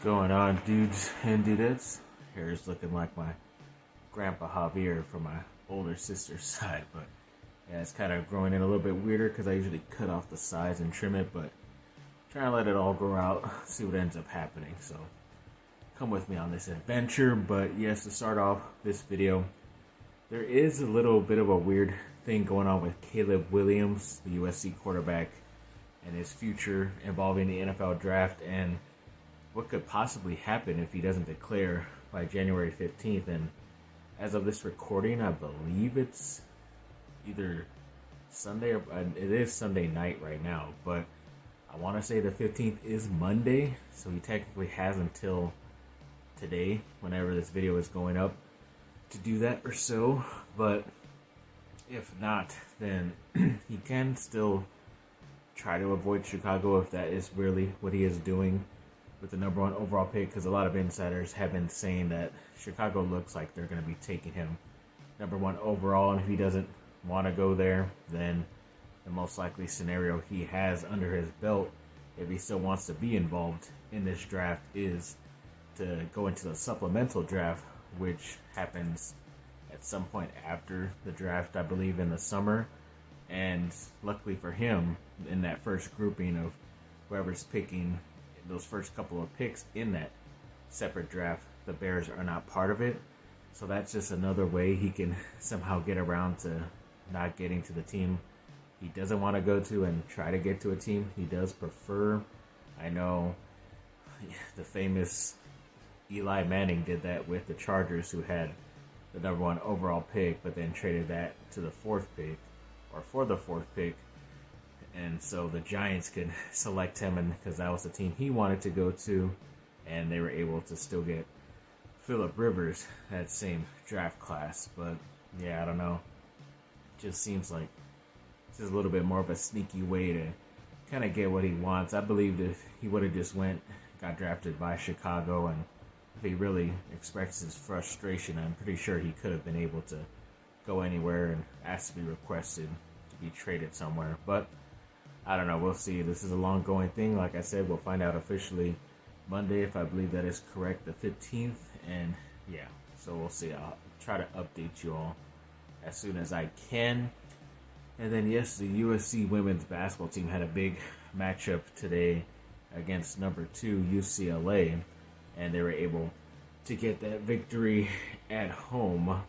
going on, dudes and dudettes? Hair's looking like my grandpa Javier from my older sister's side, but yeah, it's kind of growing in a little bit weirder because I usually cut off the sides and trim it, but trying to let it all grow out, see what ends up happening. So come with me on this adventure. But yes, to start off this video, there is a little bit of a weird thing going on with Caleb Williams, the USC quarterback, and his future involving the NFL draft and what could possibly happen if he doesn't declare by January 15th. And as of this recording, I believe it's either Sunday or it is Sunday night right now, but I want to say the 15th is Monday, so he technically has until today, whenever this video is going up, to do that or so. But if not, then he can still try to avoid Chicago if that is really what he is doing with the number one overall pick, because a lot of insiders have been saying that Chicago looks like they're going to be taking him number one overall, and if he doesn't want to go there, then the most likely scenario he has under his belt, if he still wants to be involved in this draft, is to go into the supplemental draft, which happens at some point after the draft, I believe in the summer. And luckily for him, in that first grouping of whoever's picking those first couple of picks in that separate draft, the Bears are not part of it. So that's just another way he can somehow get around to not getting to the team he doesn't want to go to and try to get to a team he does prefer. I know the famous Eli Manning did that with the Chargers, who had the number one overall pick, but then traded that to the fourth pick, or for the fourth pick. And so the Giants could select him, and because that was the team he wanted to go to, and they were able to still get Phillip Rivers, that same draft class. But yeah, I don't know. It just seems like this is a little bit more of a sneaky way to kind of get what he wants. I believe if he would have just got drafted by Chicago, and if he really expressed his frustration, I'm pretty sure he could have been able to go anywhere and ask to be requested to be traded somewhere. But I don't know. We'll see. This is a long-going thing. Like I said, we'll find out officially Monday, if I believe that is correct, the 15th. And yeah, so we'll see. I'll try to update you all as soon as I can. And then yes, the USC women's basketball team had a big matchup today against number 2 UCLA, and they were able to get that victory at home. Of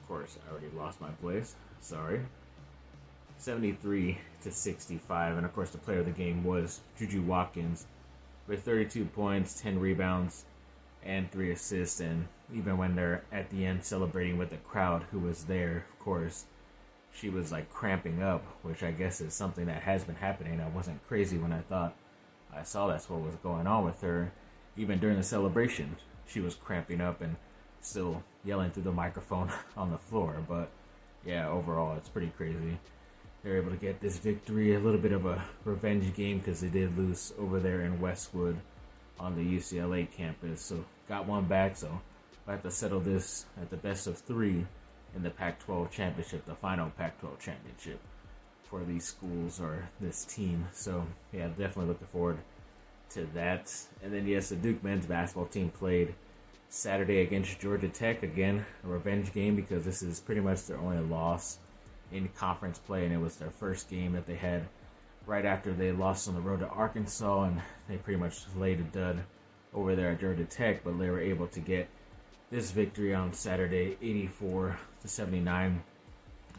course, I already lost my place. Sorry. 73-65, and of course the player of the game was Juju Watkins with 32 points, 10 rebounds, and 3 assists. And even when they're at the end celebrating with the crowd who was there, of course, she was like cramping up, which I guess is something that has been happening. I wasn't crazy when I thought I saw that's what was going on with her. Even during the celebration, she was cramping up and still yelling through the microphone on the floor. But yeah, overall, it's pretty crazy. They're able to get this victory, a little bit of a revenge game because they did lose over there in Westwood on the UCLA campus. So got one back, so we'll have to settle this at the best of 3 in the Pac-12 championship, the final Pac-12 championship for these schools or this team. So yeah, definitely looking forward to that. And then yes, the Duke men's basketball team played Saturday against Georgia Tech. Again, a revenge game because this is pretty much their only loss in conference play, and it was their first game that they had right after they lost on the road to Arkansas, and they pretty much laid a dud over there at Georgia Tech. But they were able to get this victory on Saturday, 84-79.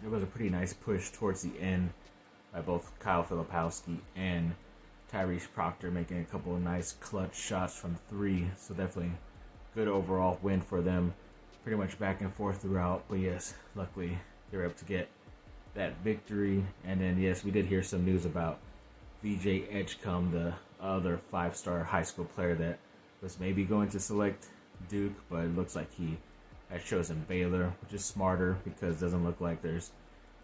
It was a pretty nice push towards the end by both Kyle Filipowski and Tyrese Proctor, making a couple of nice clutch shots from 3. So definitely good overall win for them. Pretty much back and forth throughout, but yes, luckily they were able to get that victory. And then yes, we did hear some news about VJ Edgecombe, the other 5-star high school player that was maybe going to select Duke, but it looks like he has chosen Baylor, which is smarter because it doesn't look like there's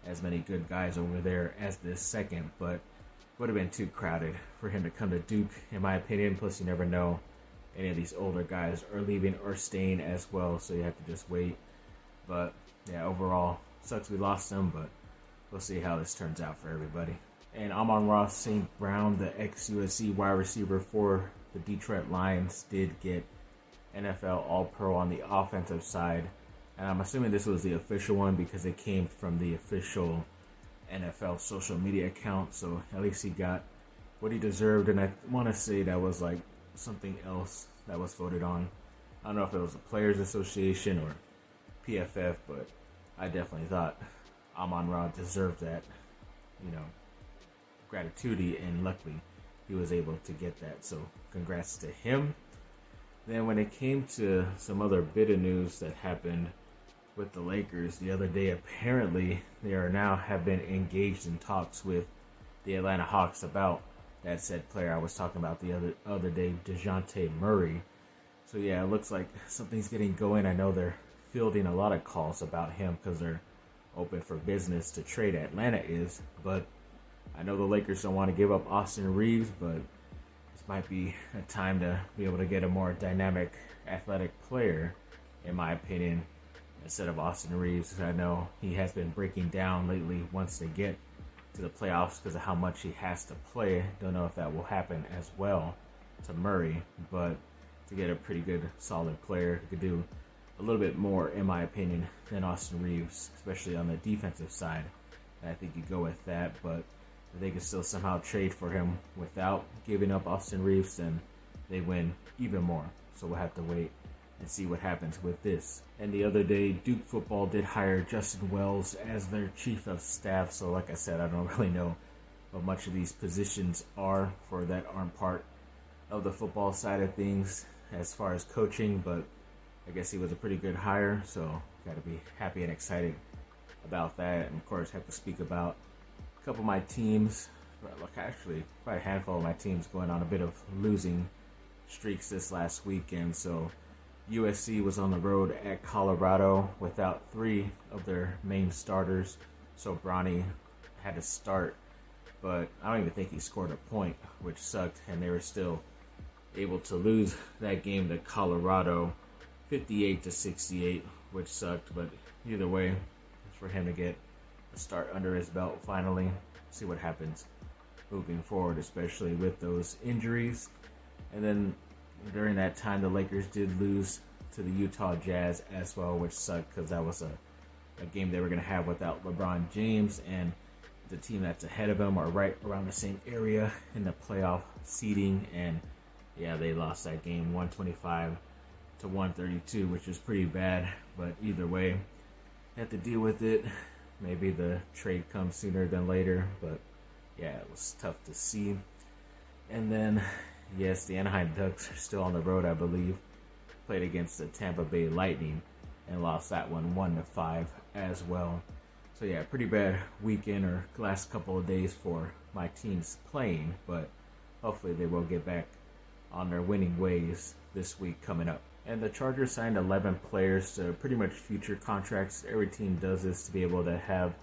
as many good guys over there as this second. But would have been too crowded for him to come to Duke, in my opinion. Plus, you never know, any of these older guys are leaving or staying as well, so you have to just wait. But yeah, overall, sucks we lost them, but we'll see how this turns out for everybody. And Amon-Ra St. Brown, the ex-USC wide receiver for the Detroit Lions, did get NFL All-Pro on the offensive side. And I'm assuming this was the official one because it came from the official NFL social media account. So at least he got what he deserved. And I want to say that was like something else that was voted on. I don't know if it was the Players Association or PFF, but I definitely thought Amon-Ra deserved that, gratitude, and luckily he was able to get that. So congrats to him. Then when it came to some other bit of news that happened with the Lakers the other day, apparently they are now have been engaged in talks with the Atlanta Hawks about that said player I was talking about the other day, DeJounte Murray. So yeah, it looks like something's getting going. I know they're fielding a lot of calls about him because they're open for business to trade. Atlanta is, but I know the Lakers don't want to give up Austin Reeves, but this might be a time to be able to get a more dynamic, athletic player, in my opinion, instead of Austin Reeves. I know he has been breaking down lately once they get to the playoffs because of how much he has to play. Don't know if that will happen as well to Murray, but to get a pretty good, solid player who could do a little bit more, in my opinion, than Austin Reeves, especially on the defensive side. And I think you go with that, but if they can still somehow trade for him without giving up Austin Reeves, then they win even more. So we'll have to wait and see what happens with this. And the other day, Duke football did hire Justin Wells as their chief of staff. So like I said, I don't really know what much of these positions are for that aren't part of the football side of things as far as coaching, but I guess he was a pretty good hire, so got to be happy and excited about that. And of course, have to speak about a couple of my teams, actually quite a handful of my teams going on a bit of losing streaks this last weekend. So USC was on the road at Colorado without 3 of their main starters, so Bronny had to start, but I don't even think he scored a point, which sucked, and they were still able to lose that game to Colorado 58-68, which sucked, but either way, it's for him to get a start under his belt finally. See what happens moving forward, especially with those injuries. And then during that time, the Lakers did lose to the Utah Jazz as well, which sucked because that was a game they were going to have without LeBron James, and the team that's ahead of them are right around the same area in the playoff seeding, and yeah, they lost that game 125-132, which is pretty bad, but either way, have to deal with it. Maybe the trade comes sooner than later, but yeah, it was tough to see. And then, yes, the Anaheim Ducks are still on the road, I believe. Played against the Tampa Bay Lightning and lost that one 1-5 as well. So yeah, pretty bad weekend or last couple of days for my teams playing, but hopefully they will get back on their winning ways this week coming up. And the Chargers signed 11 players to pretty much future contracts. Every team does this to be able to have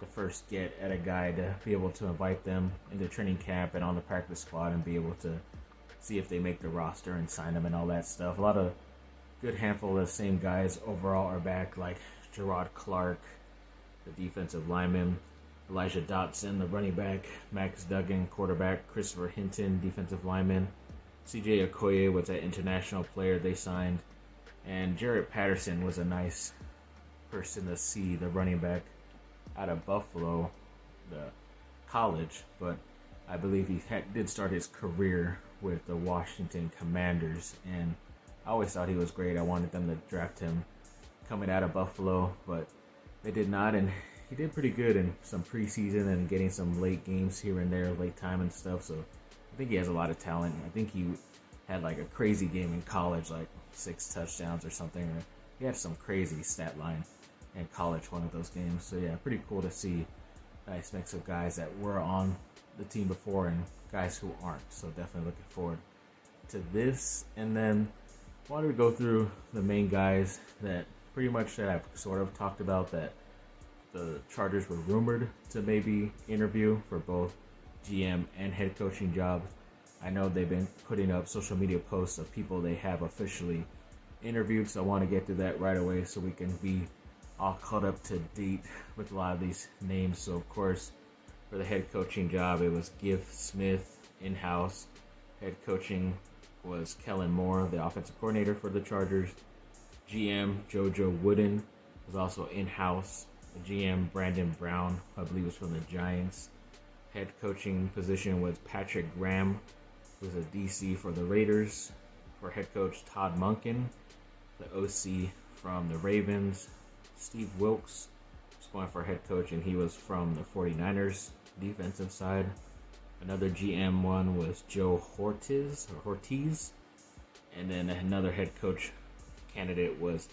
the first get at a guy to be able to invite them into training camp and on the practice squad and be able to see if they make the roster and sign them and all that stuff. A lot of good handful of the same guys overall are back, like Gerard Clark, the defensive lineman, Elijah Dotson, the running back, Max Duggan, quarterback, Christopher Hinton, defensive lineman, CJ Okoye was that international player they signed, and Jarrett Patterson was a nice person to see, the running back out of Buffalo, the college, but I believe he did start his career with the Washington Commanders, and I always thought he was great. I wanted them to draft him coming out of Buffalo, but they did not, and he did pretty good in some preseason and getting some late games here and there, late time and stuff, so I think he has a lot of talent. I think he had like a crazy game in college, like 6 touchdowns or something. Or he had some crazy stat line in college, one of those games. So yeah, pretty cool to see nice mix of guys that were on the team before and guys who aren't. So definitely looking forward to this. And then why don't we go through the main guys that pretty much that I've sort of talked about that the Chargers were rumored to maybe interview for both GM and head coaching jobs. I know they've been putting up social media posts of people they have officially interviewed, so I want to get to that right away so we can be all caught up to date with a lot of these names. So of course, For the head coaching job, it was Giff Smith in-house. Head coaching was Kellen Moore, the offensive coordinator for the Chargers. GM JoJo Wooden was also in-house. The GM Brandon Brown, I believe, was from the Giants. Head coaching position was Patrick Graham, who was a DC for the Raiders. For head coach Todd Monken, the OC from the Ravens. Steve Wilkes was going for head coach, and he was from the 49ers defensive side. Another GM one was Joe Hortiz, and then another head coach candidate was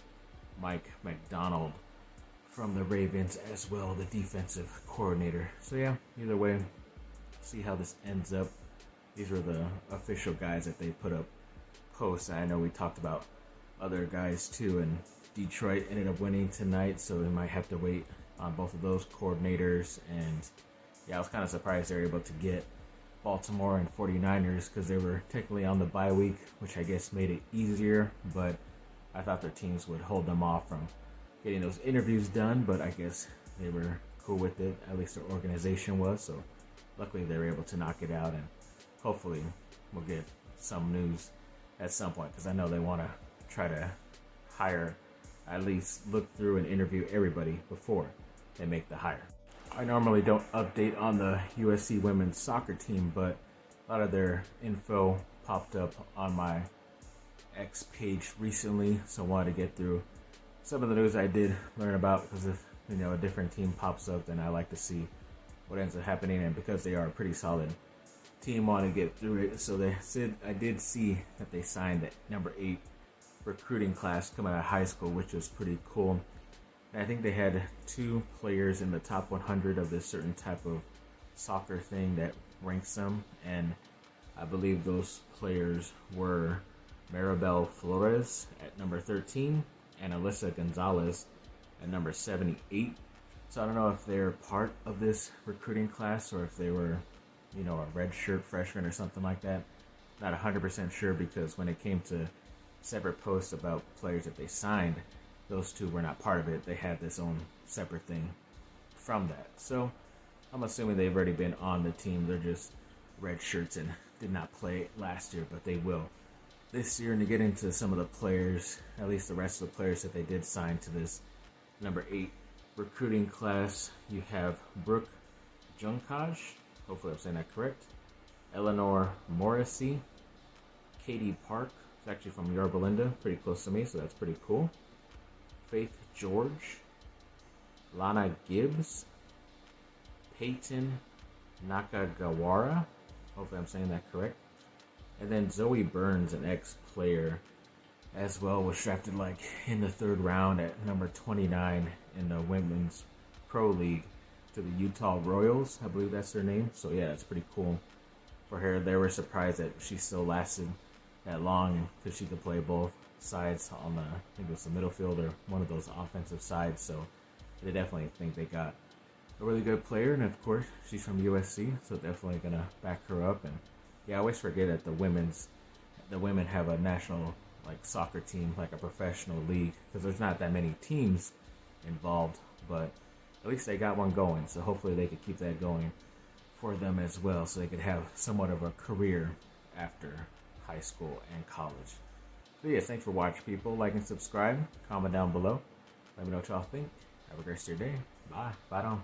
Mike McDonald from the Ravens as well, the defensive coordinator. So yeah, either way, see how this ends up. These were the official guys that they put up posts. I know we talked about other guys too, and Detroit ended up winning tonight, so we might have to wait on both of those coordinators. And yeah, I was kind of surprised they were able to get Baltimore and 49ers because they were technically on the bye week, which I guess made it easier, but I thought their teams would hold them off from getting those interviews done, but I guess they were cool with it. At least their organization was, so luckily they were able to knock it out, and hopefully we'll get some news at some point, because I know they want to try to hire, at least look through and interview everybody before they make the hire. I normally don't update on the USC women's soccer team, but a lot of their info popped up on my X page recently, so I wanted to get through some of the news I did learn about, because if a different team pops up, then I like to see what ends up happening, and because they are a pretty solid team, want to get through it. So they said, I did see that they signed that number 8 recruiting class coming out of high school, which was pretty cool. And I think they had 2 players in the top 100 of this certain type of soccer thing that ranks them, and I believe those players were Maribel Flores at number 13 and Alyssa Gonzalez at number 78. So I don't know if they're part of this recruiting class or if they were a redshirt freshman or something like that. Not 100% sure, because when it came to separate posts about players that they signed, those 2 were not part of it. They had this own separate thing from that. So I'm assuming they've already been on the team. They're just red shirts and did not play last year, but they will this year. And to get into some of the players, at least the rest of the players that they did sign to this number 8 recruiting class, you have Brooke Junkaj, hopefully I'm saying that correct, Eleanor Morrissey, Katie Park, who's actually from Yorba Linda, pretty close to me, so that's pretty cool, Faith George, Lana Gibbs, Peyton Nakagawara, hopefully I'm saying that correct, and then Zoe Burns, an ex-player as well, was drafted like in the 3rd round at number 29 in the Women's Pro League to the Utah Royals. I believe that's their name. So yeah, it's pretty cool for her. They were surprised that she still lasted that long, because she could play both sides on the, I think it was the middle field or one of those offensive sides. So they definitely think they got a really good player. And of course, she's from USC, so definitely gonna back her up. And yeah, I always forget that the women have a national soccer team, like a professional league, because there's not that many teams involved, but at least they got one going, so hopefully they could keep that going for them as well, so they could have somewhat of a career after high school and college. So yes, thanks for watching, people. Like and subscribe, comment down below, let me know what y'all think. Have a great rest of your day. Bye on.